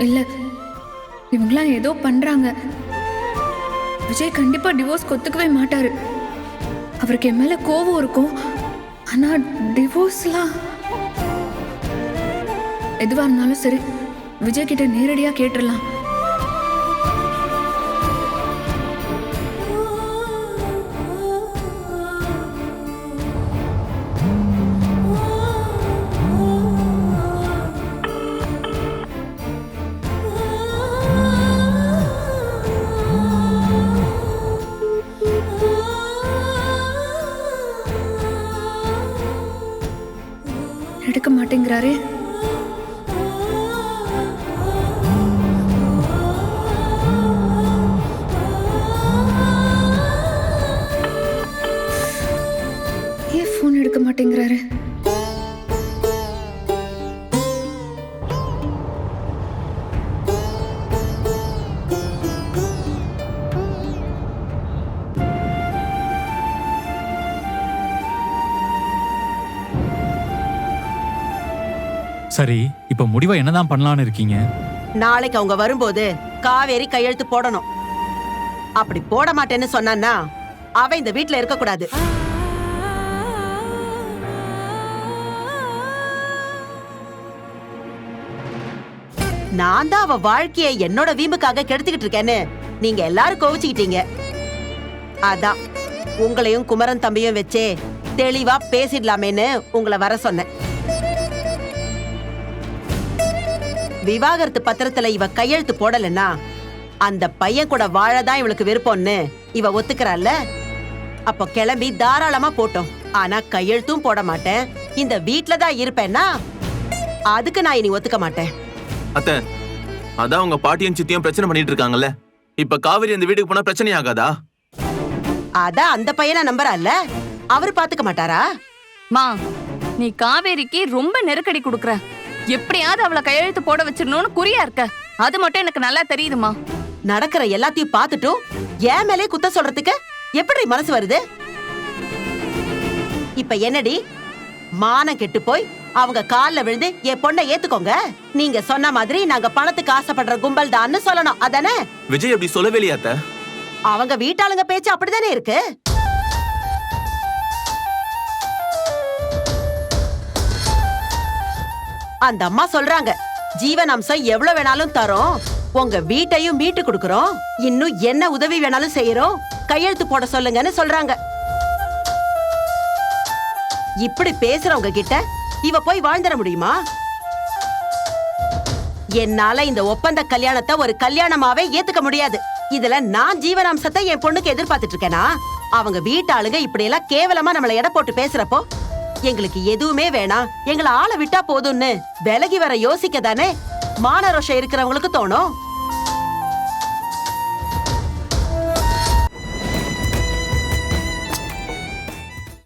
இல்ல, இவங்களாம் ஏதோ பண்றாங்க. விஜய் கண்டிப்பா டிவோர்ஸ் ஒத்துக்கவே மாட்டாரு. அவருக்கு என் மேல கோவம் இருக்கும். ஆனா டிவோர்ஸ்லாம் எதுவா இருந்தாலும் சரி, விஜய் கிட்ட நேரடியா கேட்டுடலாம். எடுக்க மாட்டேங்கிறாரே. ஏன் போன் எடுக்க மாட்டேங்கிறாரு? சரி, இப்ப முடிவா என்னதான் பண்ணலாம்னு இருக்கீங்க? நாளைக்கு அவங்க வரும்போது காவேரி கையெழுத்து போடணும். அப்படி போட மாட்டேன்னு சொன்னான்னா அவ இந்த வீட்ல இருக்க கூடாது. நான் தான் அவ வாழ்க்கையை என்னோட வீம்புக்காக கெடுத்துக்கிட்டு இருக்கேன்னு நீங்க எல்லாரும் கோவிச்சுக்கிட்டீங்க. அதான் உங்களையும் குமரன் தம்பியும் வச்சே தெளிவா பேசிடலாமேன்னு உங்களை வர சொன்னேன். விவாகரத்து பத்திரத்துல இவ கையெழுத்து போடலன்னா அந்த பையன் கூட வாழதான் இவளுக்கு விருப்பம்னு இவ ஒத்துக்கிறாள்ல. அப்போ கிளம்பி தாராளமா போட்டோம். ஆனா கையெழுத்தும் போட மாட்டேன், இந்த வீட்ல தான் இருப்பேன்னா அதுக்கு நான் இனி ஒத்துக்க மாட்டேன். அத்தை, அதான் உங்க பாட்டியும் சித்தியும் பிரச்சனை பண்ணிட்டு இருக்காங்கல்ல. இப்ப காவேரி அந்த வீட்டுக்கு போனா பிரச்சனை ஆகாதா? அதான் அந்த பையனை நம்புறாள்ல, அவரு பாத்துக்க மாட்டாரா? மா, நீ காவேரிக்கு ரொம்ப நெருக்கடி கொடுக்கற. எப்படியாவது அவளை கையெழுத்து போட வச்சிடணும்னு குறியா இருக்க. அது மட்டும் எனக்கு நல்லா தெரியுதுமா. நடக்கிற எல்லாத்தையும் பார்த்துட்டும் ஏன் மேலே குத்த சொல்றதுக்கு எப்படி மனசு வருது? இப்ப என்னடி, மானம் கெட்டு போய் அவங்க கால்ல விழுந்து என் பொண்ணை ஏத்துக்கோங்க, நீங்க சொன்ன மாதிரி நாங்க பணத்துக்கு ஆசைப்படுற கும்பல் தான்னு சொல்லணும். அதானே? விஜய் அப்படி சொல்லவே இல்லையா அத்தை? அவங்க வீட்டாளுங்க பேச்சு அப்படித்தானே இருக்கு. அந்த அம்மா சொல்றாங்க, ஜீவன் அம்சம் எவ்வளவு வேணாலும் தரோம், உங்க வீட்டையும் மீட்டு கொடுக்கறோம், இன்னும் என்ன உதவி வேணாலும் செய்யறோம், கையெழுத்து போட சொல்லுங்கன்னு சொல்றாங்க. இப்படி பேசுறவங்க கிட்ட இவ போய் வாழ்ந்துட முடியுமா? என்னால இந்த ஒப்பந்த கல்யாணத்தை ஒரு கல்யாணமாவே ஏத்துக்க முடியாது. இதுல நான் ஜீவனாம்சத்தை என் பொண்ணுக்கு எதிர்பார்த்துட்டு இருக்கேனா? அவங்க வீட்டாளுங்க இப்படி எல்லாம் கேவலமா நம்மள எடை போட்டு பேசுறப்போ எங்களுக்கு எதுவுமே வேணாம், எங்களை ஆள விட்டா போதும்னு விலகி வர யோசிக்க தானே மானரோஷம் இருக்கிறவங்களுக்கு தோணும்.